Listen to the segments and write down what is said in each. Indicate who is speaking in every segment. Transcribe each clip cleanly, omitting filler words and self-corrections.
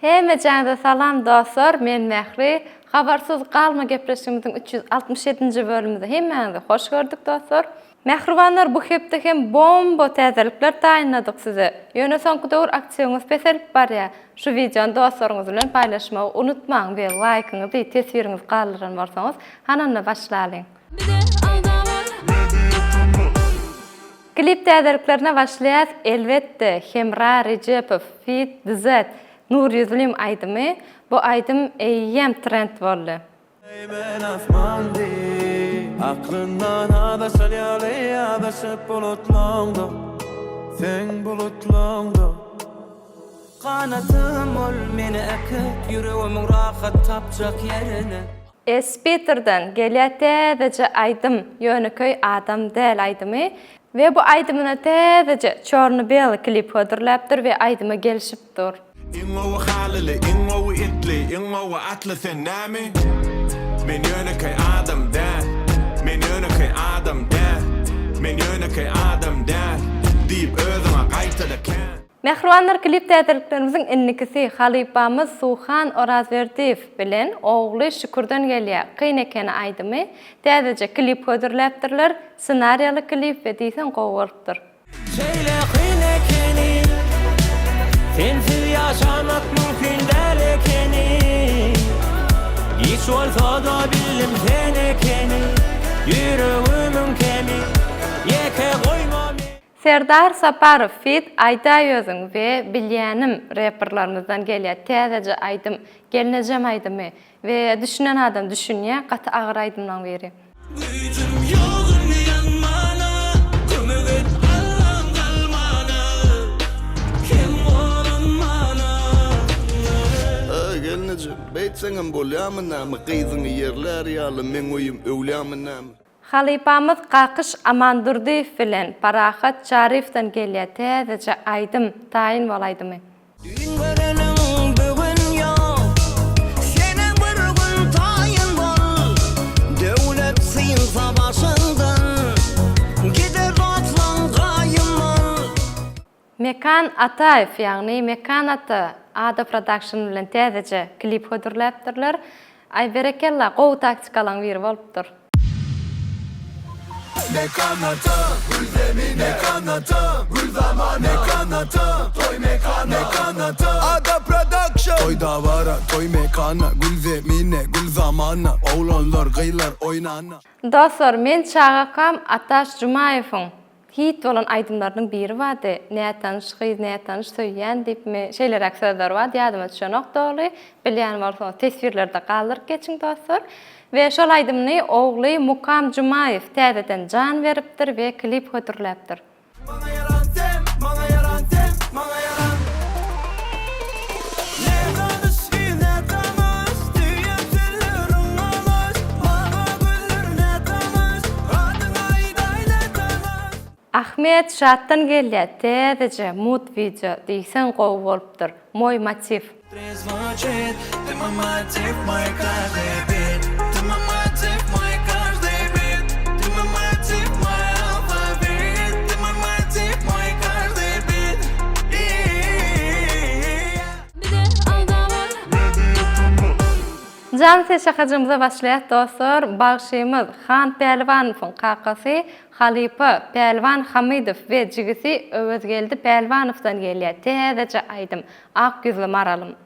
Speaker 1: Hemejäňde salam dostlar, men Mehri. Habarsyz galma gepreşigimizin 367-nji bölüminde hemmeňizi hoş gördük dostlar. Mehribanlar, bu hepde hem bomba täzelikler taýynladyk size. Ýöne soňky döwür aksiýoňyz peselip bar ya. Şu videony dostlaryňyz bilen paýlaşmagy unutmaň we like-yňyzy, tesiriňiz galyran barsaňyz, hananna başlaýyn. Klip täzeliklerine başlaýas. Elbetde Hemra Rejepow feat Dizet Nur Yüzlüm aydymy. Bu aydym eýýem trend boldy.
Speaker 2: Aklından adaşan yali adaşıp bulutlandı. Sen bulutlandı. Kanatım ol meni akıp yüreğimin rahat tapacak yerine.
Speaker 1: Espiterden gelýär aydym Ýöneköy adam däl aydymy we bu aydymyna täzece Çornobıl klip hödürläpdir we aydyma gelişipdir.
Speaker 2: İngo halili, ingo itli, ingo atlı sen nami. Men Ýöneköy adam däl. Men Ýöneköy adam däl. Men Ýöneköy adam däl. Diýip özüme gaýtylykän.
Speaker 1: Mehribanlar, klip täzeliklerimizin innikisi Halypamyz Suhan Orazberdiýew bilen ogly Şükürden gelýär. Kyn ekeni aydymy. Täzece klip hödürläpdirler. Senariýaly klip we diýsen gowurupdyr.
Speaker 2: Şeýle kyn ekeni. Sensiz ýaşamak mümkin däl ekeni. Hiç olsa da bildim sen ekeni. Yüreğimin kemi. Yeke koymam.
Speaker 1: Serdar Saparov feat Ayda Ýözüň we bilýänim rapperlarimizden gelýär. Täzece aydym, gelnejem aydymy we düşünen adam düşünýär, gaty agyr aydymdan beri.
Speaker 2: Gücüm ýogum ýanmana. Kömek et Allah'ım galmana. Kim bolan mana.
Speaker 3: Gelnejem, beýtseňem bolýarmynamy, gyzyňy ýerler ýaly men oýum öwlýärmynamy.
Speaker 1: Halypamyz Qakyş Amandurdiýew bilen Parahat Şarifden gelýär. Täzece aydym taýyn bolaydymy?
Speaker 2: Dün görenim bugün ýok. Seni bir gün taýyn bol. Döwlet syýynsa başyndan. Gider atlan gaýym bol.
Speaker 1: Mekan Ataev, ýagny Mekan Ata Ada Production bilen täzece klip hödürläpdirler. Ay berekella, gowy taktikalan biri bolupdyr.
Speaker 2: Mekanata, gülzemi mekanata, gül zaman mekanata, toy mekanata, Ada Production. Toy davara, toy mekana, gülzemine, gül zamana, oğlanlar, gıylar, oynana.
Speaker 1: Dostlar, men çağakam Ataş Jumayewiň hit bolan aydymlarynyň biri wady. Näme tanışyk, näme tanış söýýän diýipmi şeýler aksarlar wady. Ýadyma düşenok dogly. Bilýän bolsa tesbirlerde galyryp geçiň dostlar. Ve şol aydymny ogly Mukam Jumayew täzeden jan beripdir we klip hödürläpdir.
Speaker 2: Maňa yalan sen, maňa yalan sen, maňa yalan. Ne tanış, ne tanış, düýýäm sirlerin alaş. Maňa güller ne tanış, adyň aýday ne tanış.
Speaker 1: Ahmet Şatdan gelýär. Täzece mood video diýsen gowy bolupdyr. Moy motiv.
Speaker 2: Звучит, ты мой мотив, мой каждый бит. Ты мой мотив, мой каждый бит. Ты мой мотив, мой алфавит. Ты мой мотив, мой каждый бит.
Speaker 1: Jan şakajymyza başlaýat dostlar. Bagşymyz Han Pelwanowyň kakasy Halypa Pelwan Hamidow we jigisi Özgeldi Pelwanowdan gelýär. Täzece aydym, ak ýüzlü maralym.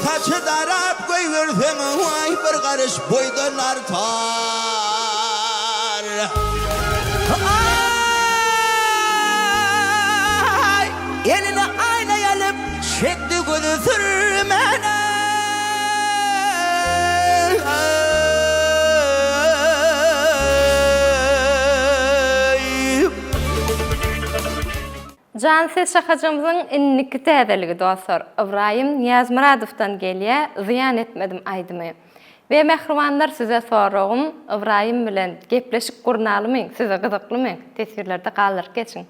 Speaker 4: Saçı darap koyversen vay bir karış boydan artar. Ay, eline ayna yalıp şekli gözü sürmene.
Speaker 1: Cansiz şakacımızın inniki täzeligi dostlar. İbrahim Niyazmuradovdan gelýär, ziyan etmedim aýdymy. Ve mehribanlar size soragym, İbrahim bilen gepleşik gurnalymy, size gyzyklymy? Tesirlerde galyr geçin.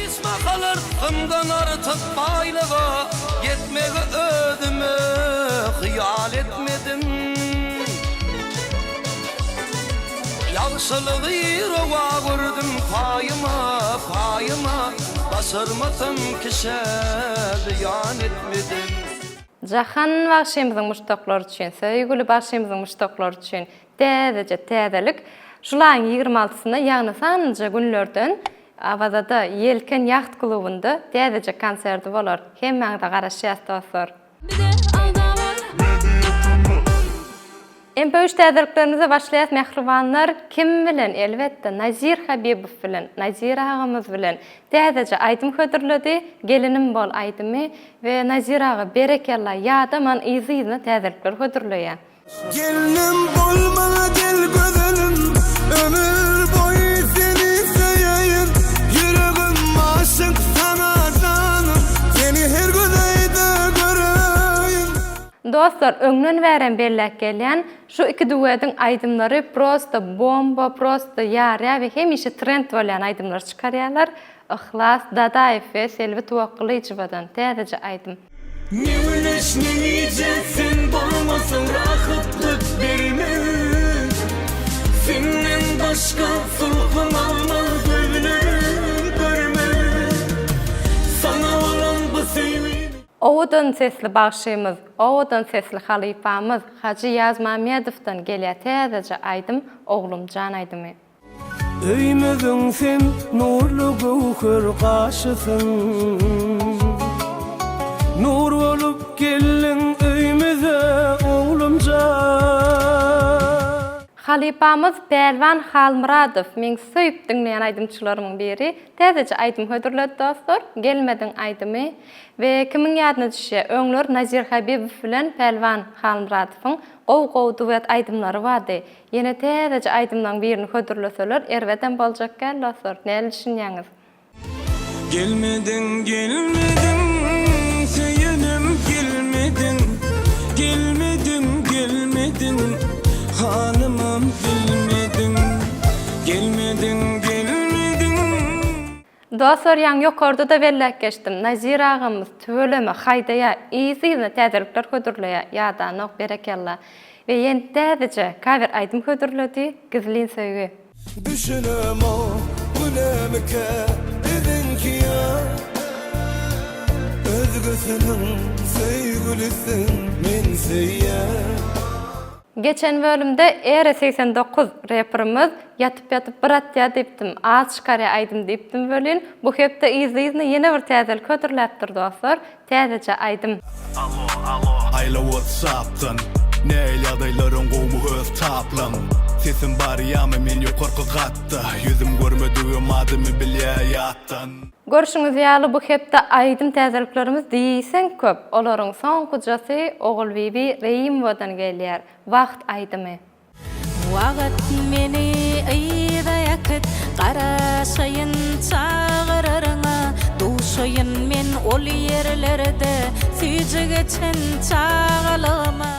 Speaker 2: İsme kalır ımdan artık baylığa Yetmege ödümü hıyal etmedim Yağsılığı rova vurdum payıma Basırmasam kişe yan etmedim
Speaker 1: Jahan başymyzyň muştaklar üçin, söýgüli başymyzyň muştaklar üçin täzelik şulaň 26-syna ýagny sanjy günlerden Avazada Yelken Yacht klubunda täzece konserti bolar. Hemmäňde garaşýas dostlar. MP3 täzeliklerimize başlaýas mehribanlar kim bilen? Elbetde Nazir Habibow bilen, Nazir agamy bilen täzece aýdym hödürledi. Gelinim bol aýdymy we Nazir aga berekellah ýa-da man izy-izyna täzelikler hödürleýär.
Speaker 2: Gelinim bolma gel gözelim ömür boyu seni seveyim Yüreğim aşık sana canım seni her gözeyde göreyim
Speaker 1: Dostlar, öňden bären bellek gelýän şu iki duetin aýdymlary prosta bomba, prosta ýara we hemişe trend bolýan aýdymlar çykarýarlar. Ihlas Dadaev we Selvi Tuwaklyjywadan täzece aýdym.
Speaker 2: Ne güneş ne nice sen bolmasın rahatlık verme Senden başka sulhun almaz gönlüm görme Sana olan bu sevgim
Speaker 1: Owadan sesli bagşymyz, owadan sesli halypamyz Hacı Yaz Mamedowdan gelýär täzece aýdym oglum Can aýdymy.
Speaker 2: Öýmegin sen nurlu gowher gaşysın Nur olup gelin öýmeze oglumca
Speaker 1: Halypamyz Pelvan Halmuradow meň söýüp dinleýän aýdymçylarymyň biri täzece aýdym hödürledi dostlar. Gelmedin aýdymy we kimiň ýadyna düşýär? Öňler Nazir Habibow bilen Pelvan Halmuradowyň gow duet aýdymlary bardy. Ýene täzece aýdymlaryň birini hödürleseler erweden boljak gel dostlar. Näme düşünýäňiz?
Speaker 2: Gelmedin Seyenim gelmedin Hanımım gelmedin
Speaker 1: Dostlar, ýan ýokarda da bellek geçdim. Nazir agymyz tööleme haýdaýa izy-izyna täzelikler hödürleýär. Ýa-da nok berekellah. We ýen täzece kaver aýdym hödürledi, Gizlin söýgü.
Speaker 2: Düşünem o günemke dedinki ya Özgüsünün sevgilisin men seýýär
Speaker 1: Geçen bölümde ER89 rapperimiz yatıp bıratya diptim, ağız çıkarya aýdym diptim bölün. Bu hepde izy-izyna ýene bir täzelik hödürläpdir dostlar. Täzece aýdym.
Speaker 3: Ayla WhatsApp'tan Näil ýagdaýlaryň gowmu öz taplan Sesim bar ýamy men ýokarky gatda Ýüzüm görmediğim adymy bilýärýatdan
Speaker 1: Görüşüňiz ýaly bu hepde aýdym täzeliklerimiz diýsen köp. Olaryň son kujasy Ogul Bibi Reýimowdan gelýär. Wagt aýdymy.
Speaker 5: Wagt meni aýda ýakyt garaşaýyn çağıraryňa duşaýyn men ol ýerlerde süýje geçen çağalyma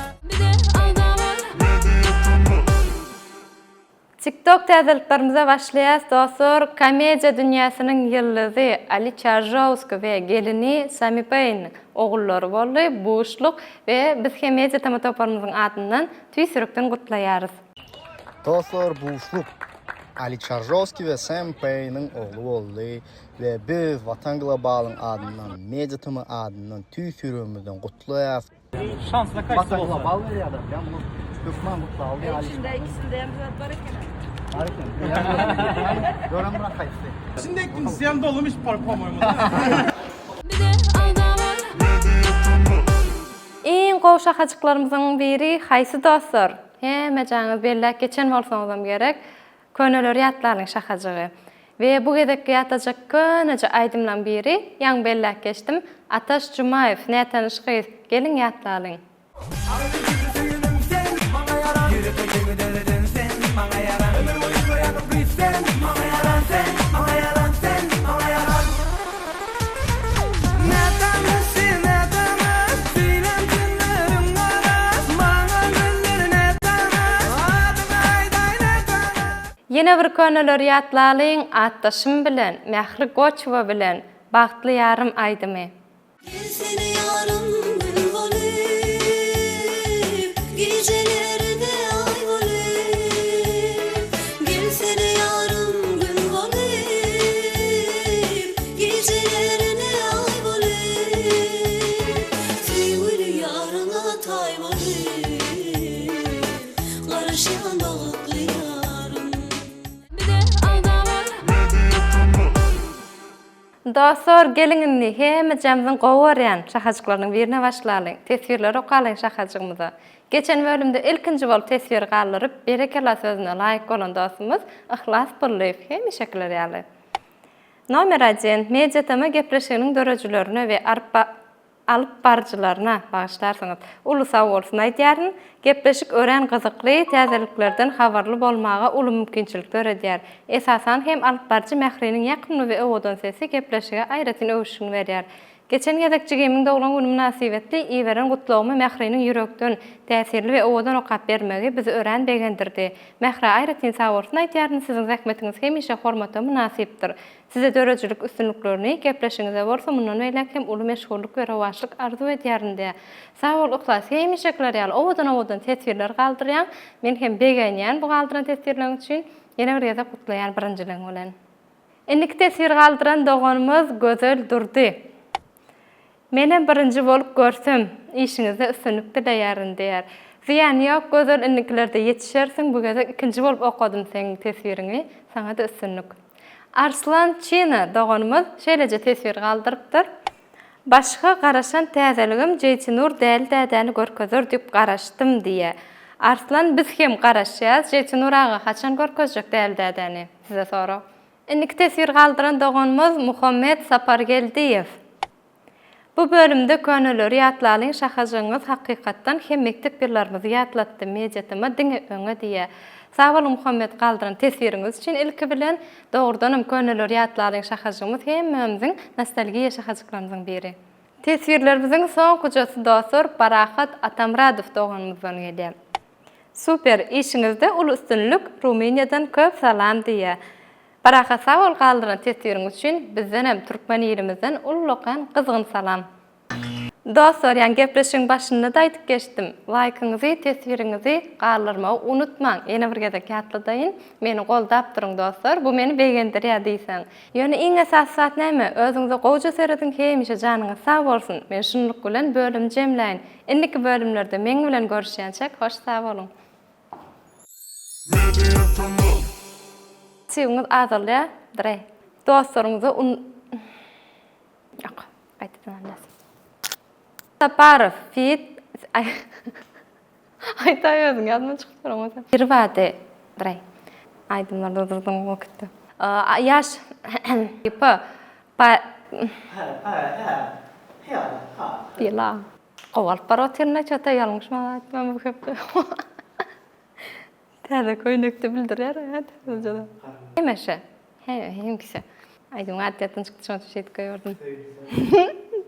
Speaker 1: TikTok täzeliklerimize başlaýas dostlar. Komediýa dünýäsiniň ýyldyzy Ali Charjowski we gelini Sami Payne ogullary boldy. Boşluk we biz komediýa tamatoparymyzyň adyndan tüýsürekden gutlaýarys.
Speaker 6: Dostlar, Boşluk Ali Charjowski ve Sam Payne'ın oğlu boldy ve biz Vatan Global'ın adından, Mediatom'un adından tüýsüregimizden gutlaýarys.
Speaker 7: Şansla kaç
Speaker 6: Vatan Global verýär. Ben bunu Türkmen mutlu aldı.
Speaker 7: İçinde ikisinde hem zat var eкен.
Speaker 6: Gören bırak kayısı.
Speaker 7: Şimdi ektin ziyan dolumu hiç parpamayım.
Speaker 1: Iň gowy şakajyklarymyzyň biri haýsy dostlar? Hemejaňyz bellek geçen bolsaňyzam gerek. Könüler ýatlaryň şakajagy. Ve bu gedek ýatajak köneje aýdymlaryň biri ýaň bellek geçdim. Ataş Jumayew nätanışyk gelin ýatlaryň. Yine bir könüler yatlalyň atdaşym bilen, Mähri Goçowa bilen bagtly yarym aýdymy.
Speaker 8: Seni yarım gül volip, gecelerde ay volip. Gel seni yarım gül volip, gecelerde ay volip. Sevgili yarına tay volip, karışan bağıtlı yarım. Bir de aldamar.
Speaker 1: Dostlar geliňini hemme jamyň gowaryan şahajyklarynyň birine başlalyň. Tesbirleri okalyň şahajygymyza. Geçen bölümde ilkinji bolup tesbir galyryp berekela sözüne laýyk bolan dostumuz Ihlas Bullaýew hemme şekilleri ýaly. Nomer 1 mediatama gepreşiginiň dörejülerine we alyp barjylaryna bagyşlarsyňyz. Uly sag bolsun aýdýaryn, gepreşik ören gyzykly täzeliklerden habarly bolmaga uly mümkinçilikler edýär. Esasan hem alyp barjy Mähriniň ýakynly we owadan sesi gepreşige aýratyn öwüşüni berýär. Geçen gedekçi gemiňde olan günü münasibetli iýberen gutlawymy Mähriniň ýürekden täsirli we owadan okap bermegi bizi ören begendirdi. Mähra aýratyn sag bolsun aýdýaryn, siziň zähmetiňiz hemişe hormata münasipdir. Size dörejülik üstünlüklerini gepreşiňize bolsa mundan beýlek hem uly meşgullyk we rawaşlyk arzu edýärinde. Sag bol Ihlas hemişekler ýaly owadan tesbirler galdyrýan, men hem begenýän bu galdyran tesbirler üçin ýene bir ýa-da gutlaýan birinjileň bilen. Indi tesbir galdyran doganymyz Gözel Durdy. Menen birinji bolup görsem, işiňizde üstünlük dileýärin diýär. Ziýan ýok, gözel inniklerde ýetişersiň, bu gede ikinji bolup okadym seň tesbirini, saňa da üstünlük. Arslan Çina doganymyz şeýleje tesbir galdyrypdyr. Başga garaşan täzeligim Jeýtynur däl dädäni görkezer diýip garaşdym diýe. Arslan biz hem garaşýas, Jeýtynur aga haçan görkezjek däl dädäni? Size sorag. Indi tesbir galdyran doganymyz Muhammed Sapargeldiýew. Bu bölümde könüleri ýatlalyň şahajyňyz hakykatdan hem mektep birlerimizi ýatlatdy mediatama diňe öňe diýe. Sag bol Muhammed galdyran tesbiriňiz üçin ilki bilen dogrudanam könüleri ýatlalyň şahajyňyz hemmemiziň nostalgiýa şahajyklarynyň biri. Tesbirlerimiziň soň kujasy dostlar Barahat Atamradow doganymyzdan gelýär. Super, işiňizde uly üstünlük, Rumeniýadan köp salam diýe. Barahat sag bol galdyran tesbiriňiz üçin bizden hem türkmen ýerimizden ullukan gyzgyn salam. Dostlar, ýa gepreşiň başynda da aýdyp geçdim. Like'yňyzy, tesbiriňizi galdyrmagy unutmaň. Ýene bir gezek ýatladyň. Meni goldap duruň dostlar. Bu meni begendirýär diýsen. Ýöne iň esasy zat näme? Özüňize gowja serediň hemişe janyňyz sag bolsun. Men şunluk bilen bölüm jemläýin. Indiki bölümlerde meň bilen görüşýänçe hoş sag bolun. Siňiz azalya, dire. Dostlaryňyzy Ýok, aýtdyňlar. Saparov fit aytaýardyň ýadyma çykyp duramaýsam. Bir wade diray. Aýdymlar durdurdyň wagtda. Ýaş Bila. Gowal parotirne çata ýalňyş maňa bu köpde. Täze köýnekde bildirýär ýa-da. Hemeşe. Hemkisi. Aýdym atýatyn çykdy şoň şeýit goýardym.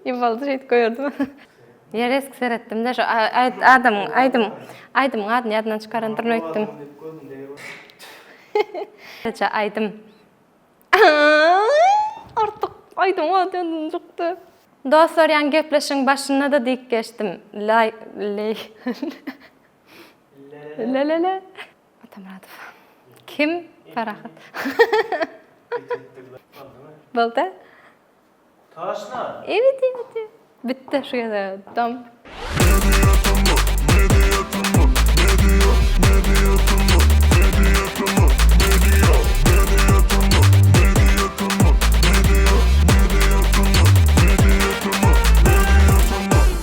Speaker 1: Ýybaldy şeýit goýardym. Ýeresk seretdim de şu aýdym adyny ýadyna çykarandyrma etdim. Eçe aýdym. Artyk aýdym adyny çykdy. Dostlar, ýa gepleşiň başyna da diýip geçdim. Le. Atamradow. Kim? Farahat. Bolda? Taşna. Evet. Bitti şu kadar. Tamam.